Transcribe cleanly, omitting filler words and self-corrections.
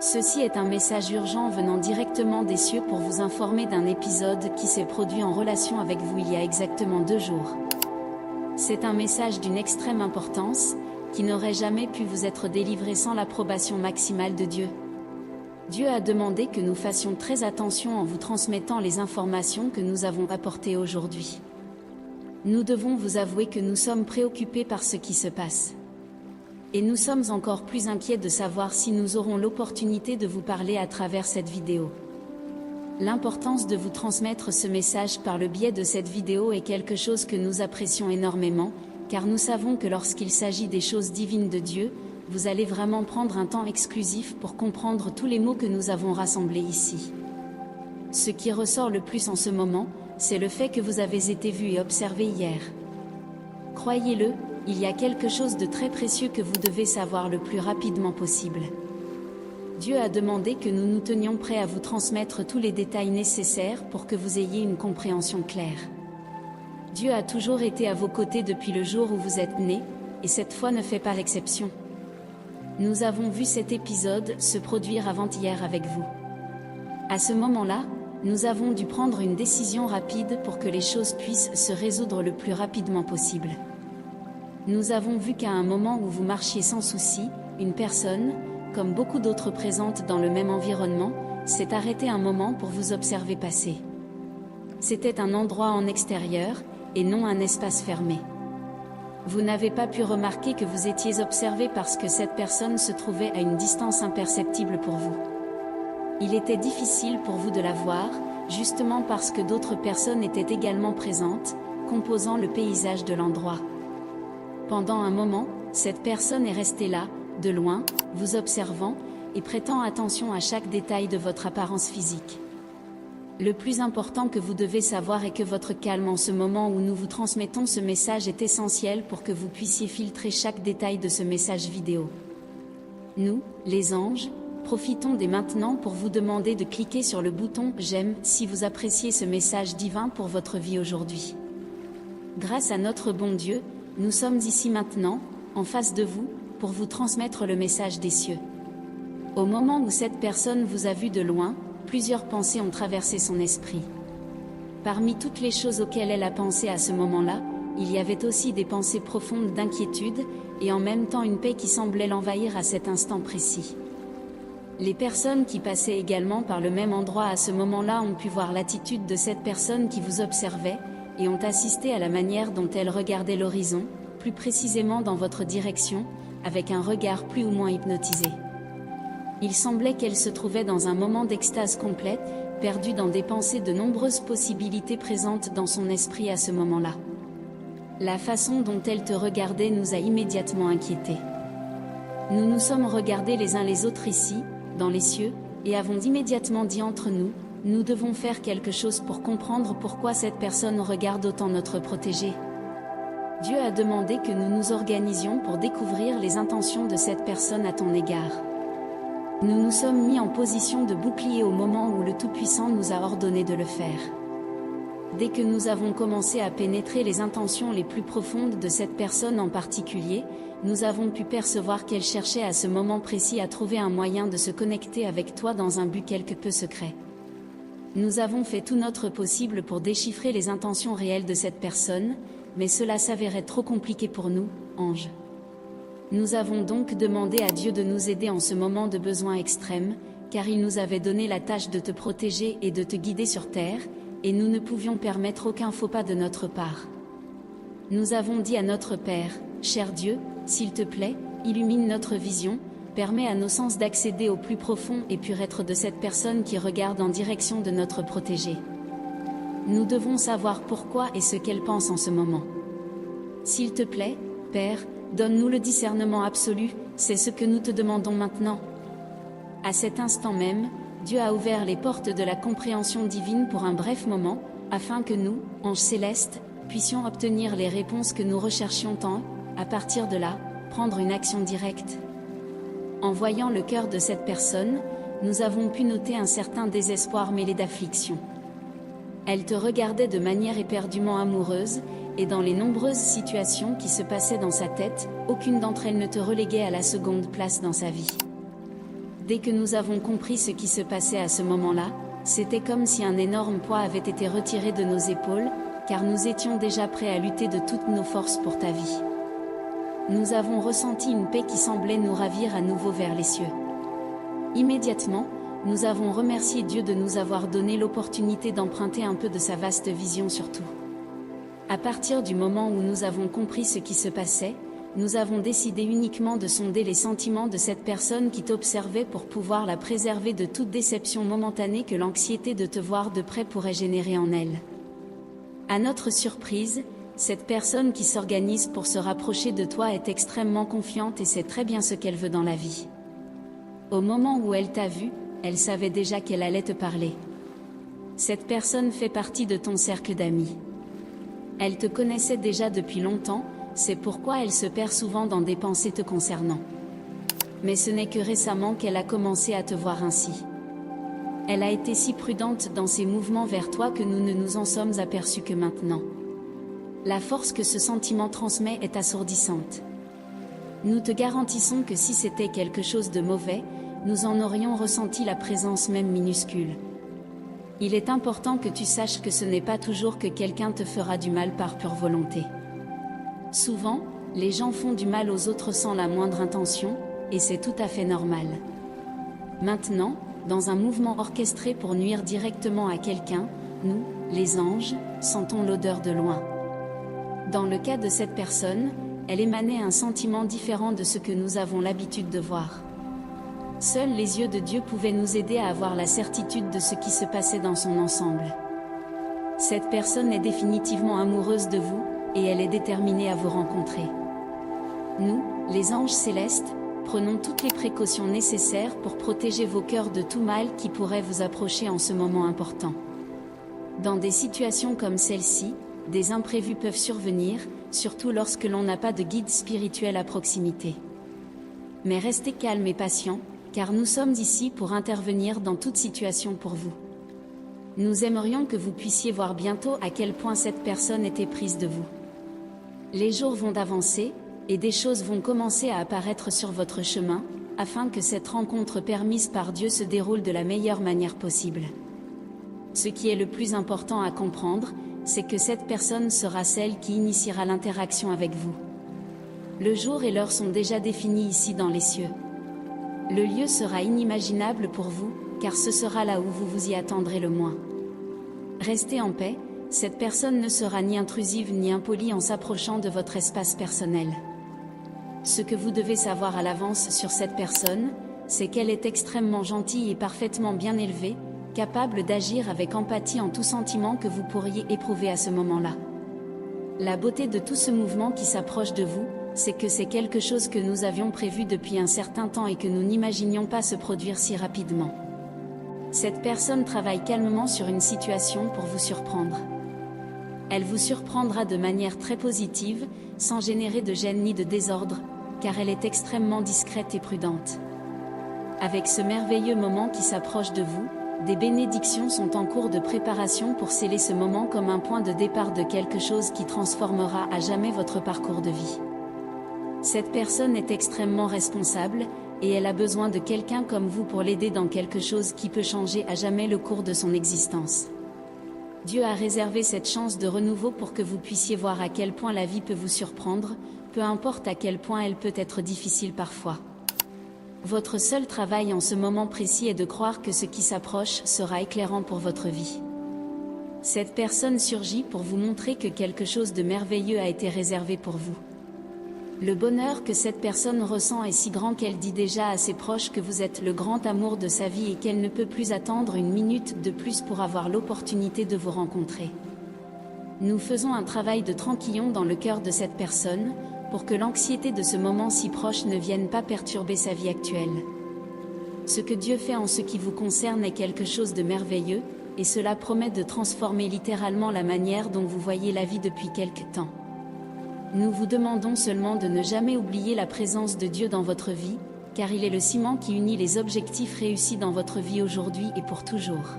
Ceci est un message urgent venant directement des cieux pour vous informer d'un épisode qui s'est produit en relation avec vous il y a exactement 2 jours. C'est un message d'une extrême importance, qui n'aurait jamais pu vous être délivré sans l'approbation maximale de Dieu. Dieu a demandé que nous fassions très attention en vous transmettant les informations que nous avons apportées aujourd'hui. Nous devons vous avouer que nous sommes préoccupés par ce qui se passe. Et nous sommes encore plus inquiets de savoir si nous aurons l'opportunité de vous parler à travers cette vidéo. L'importance de vous transmettre ce message par le biais de cette vidéo est quelque chose que nous apprécions énormément, car nous savons que lorsqu'il s'agit des choses divines de Dieu, vous allez vraiment prendre un temps exclusif pour comprendre tous les mots que nous avons rassemblés ici. Ce qui ressort le plus en ce moment, c'est le fait que vous avez été vu et observé hier. Croyez-le, il y a quelque chose de très précieux que vous devez savoir le plus rapidement possible. Dieu a demandé que nous nous tenions prêts à vous transmettre tous les détails nécessaires pour que vous ayez une compréhension claire. Dieu a toujours été à vos côtés depuis le jour où vous êtes nés, et cette fois ne fait pas l'exception. Nous avons vu cet épisode se produire avant-hier avec vous. À ce moment-là, nous avons dû prendre une décision rapide pour que les choses puissent se résoudre le plus rapidement possible. Nous avons vu qu'à un moment où vous marchiez sans souci, une personne, comme beaucoup d'autres présentes dans le même environnement, s'est arrêtée un moment pour vous observer passer. C'était un endroit en extérieur, et non un espace fermé. Vous n'avez pas pu remarquer que vous étiez observé parce que cette personne se trouvait à une distance imperceptible pour vous. Il était difficile pour vous de la voir, justement parce que d'autres personnes étaient également présentes, composant le paysage de l'endroit. Pendant un moment, cette personne est restée là, de loin, vous observant, et prêtant attention à chaque détail de votre apparence physique. Le plus important que vous devez savoir est que votre calme en ce moment où nous vous transmettons ce message est essentiel pour que vous puissiez filtrer chaque détail de ce message vidéo. Nous, les anges, profitons dès maintenant pour vous demander de cliquer sur le bouton « J'aime » si vous appréciez ce message divin pour votre vie aujourd'hui. Grâce à notre bon Dieu, nous sommes ici maintenant, en face de vous, pour vous transmettre le message des cieux. Au moment où cette personne vous a vu de loin, plusieurs pensées ont traversé son esprit. Parmi toutes les choses auxquelles elle a pensé à ce moment-là, il y avait aussi des pensées profondes d'inquiétude, et en même temps une paix qui semblait l'envahir à cet instant précis. Les personnes qui passaient également par le même endroit à ce moment-là ont pu voir l'attitude de cette personne qui vous observait, et ont assisté à la manière dont elle regardait l'horizon, plus précisément dans votre direction, avec un regard plus ou moins hypnotisé. Il semblait qu'elle se trouvait dans un moment d'extase complète, perdue dans des pensées de nombreuses possibilités présentes dans son esprit à ce moment-là. La façon dont elle te regardait nous a immédiatement inquiétés. Nous nous sommes regardés les uns les autres ici, dans les cieux, et avons immédiatement dit entre nous, nous devons faire quelque chose pour comprendre pourquoi cette personne regarde autant notre protégé. Dieu a demandé que nous nous organisions pour découvrir les intentions de cette personne à ton égard. Nous nous sommes mis en position de bouclier au moment où le Tout-Puissant nous a ordonné de le faire. Dès que nous avons commencé à pénétrer les intentions les plus profondes de cette personne en particulier, nous avons pu percevoir qu'elle cherchait à ce moment précis à trouver un moyen de se connecter avec toi dans un but quelque peu secret. Nous avons fait tout notre possible pour déchiffrer les intentions réelles de cette personne, mais cela s'avérait trop compliqué pour nous, anges. Nous avons donc demandé à Dieu de nous aider en ce moment de besoin extrême, car il nous avait donné la tâche de te protéger et de te guider sur terre, et nous ne pouvions permettre aucun faux pas de notre part. Nous avons dit à notre Père, cher Dieu, s'il te plaît, illumine notre vision, permet à nos sens d'accéder au plus profond et pur être de cette personne qui regarde en direction de notre protégé. Nous devons savoir pourquoi et ce qu'elle pense en ce moment. S'il te plaît, Père, donne-nous le discernement absolu, c'est ce que nous te demandons maintenant. À cet instant même, Dieu a ouvert les portes de la compréhension divine pour un bref moment, afin que nous, anges célestes, puissions obtenir les réponses que nous recherchions tant, à partir de là, prendre une action directe. En voyant le cœur de cette personne, nous avons pu noter un certain désespoir mêlé d'affliction. Elle te regardait de manière éperdument amoureuse, et dans les nombreuses situations qui se passaient dans sa tête, aucune d'entre elles ne te reléguait à la seconde place dans sa vie. Dès que nous avons compris ce qui se passait à ce moment-là, c'était comme si un énorme poids avait été retiré de nos épaules, car nous étions déjà prêts à lutter de toutes nos forces pour ta vie. Nous avons ressenti une paix qui semblait nous ravir à nouveau vers les cieux. Immédiatement, nous avons remercié Dieu de nous avoir donné l'opportunité d'emprunter un peu de sa vaste vision sur tout. À partir du moment où nous avons compris ce qui se passait, nous avons décidé uniquement de sonder les sentiments de cette personne qui t'observait pour pouvoir la préserver de toute déception momentanée que l'anxiété de te voir de près pourrait générer en elle. À notre surprise, cette personne qui s'organise pour se rapprocher de toi est extrêmement confiante et sait très bien ce qu'elle veut dans la vie. Au moment où elle t'a vu, elle savait déjà qu'elle allait te parler. Cette personne fait partie de ton cercle d'amis. Elle te connaissait déjà depuis longtemps, c'est pourquoi elle se perd souvent dans des pensées te concernant. Mais ce n'est que récemment qu'elle a commencé à te voir ainsi. Elle a été si prudente dans ses mouvements vers toi que nous ne nous en sommes aperçus que maintenant. La force que ce sentiment transmet est assourdissante. Nous te garantissons que si c'était quelque chose de mauvais, nous en aurions ressenti la présence même minuscule. Il est important que tu saches que ce n'est pas toujours que quelqu'un te fera du mal par pure volonté. Souvent, les gens font du mal aux autres sans la moindre intention, et c'est tout à fait normal. Maintenant, dans un mouvement orchestré pour nuire directement à quelqu'un, nous, les anges, sentons l'odeur de loin. Dans le cas de cette personne, elle émanait un sentiment différent de ce que nous avons l'habitude de voir. Seuls les yeux de Dieu pouvaient nous aider à avoir la certitude de ce qui se passait dans son ensemble. Cette personne est définitivement amoureuse de vous, et elle est déterminée à vous rencontrer. Nous, les anges célestes, prenons toutes les précautions nécessaires pour protéger vos cœurs de tout mal qui pourrait vous approcher en ce moment important. Dans des situations comme celle-ci, des imprévus peuvent survenir, surtout lorsque l'on n'a pas de guide spirituel à proximité. Mais restez calme et patient, car nous sommes ici pour intervenir dans toute situation pour vous. Nous aimerions que vous puissiez voir bientôt à quel point cette personne était prise de vous. Les jours vont avancer, et des choses vont commencer à apparaître sur votre chemin, afin que cette rencontre permise par Dieu se déroule de la meilleure manière possible. Ce qui est le plus important à comprendre, c'est que cette personne sera celle qui initiera l'interaction avec vous. Le jour et l'heure sont déjà définis ici dans les cieux. Le lieu sera inimaginable pour vous, car ce sera là où vous vous y attendrez le moins. Restez en paix, cette personne ne sera ni intrusive ni impolie en s'approchant de votre espace personnel. Ce que vous devez savoir à l'avance sur cette personne, c'est qu'elle est extrêmement gentille et parfaitement bien élevée, capable d'agir avec empathie en tout sentiment que vous pourriez éprouver à ce moment-là. La beauté de tout ce mouvement qui s'approche de vous, c'est que c'est quelque chose que nous avions prévu depuis un certain temps et que nous n'imaginions pas se produire si rapidement. Cette personne travaille calmement sur une situation pour vous surprendre. Elle vous surprendra de manière très positive, sans générer de gêne ni de désordre, car elle est extrêmement discrète et prudente. Avec ce merveilleux moment qui s'approche de vous, des bénédictions sont en cours de préparation pour sceller ce moment comme un point de départ de quelque chose qui transformera à jamais votre parcours de vie. Cette personne est extrêmement responsable, et elle a besoin de quelqu'un comme vous pour l'aider dans quelque chose qui peut changer à jamais le cours de son existence. Dieu a réservé cette chance de renouveau pour que vous puissiez voir à quel point la vie peut vous surprendre, peu importe à quel point elle peut être difficile parfois. Votre seul travail en ce moment précis est de croire que ce qui s'approche sera éclairant pour votre vie. Cette personne surgit pour vous montrer que quelque chose de merveilleux a été réservé pour vous. Le bonheur que cette personne ressent est si grand qu'elle dit déjà à ses proches que vous êtes le grand amour de sa vie et qu'elle ne peut plus attendre une minute de plus pour avoir l'opportunité de vous rencontrer. Nous faisons un travail de tranquillon dans le cœur de cette personne, pour que l'anxiété de ce moment si proche ne vienne pas perturber sa vie actuelle. Ce que Dieu fait en ce qui vous concerne est quelque chose de merveilleux, et cela promet de transformer littéralement la manière dont vous voyez la vie depuis quelque temps. Nous vous demandons seulement de ne jamais oublier la présence de Dieu dans votre vie, car il est le ciment qui unit les objectifs réussis dans votre vie aujourd'hui et pour toujours.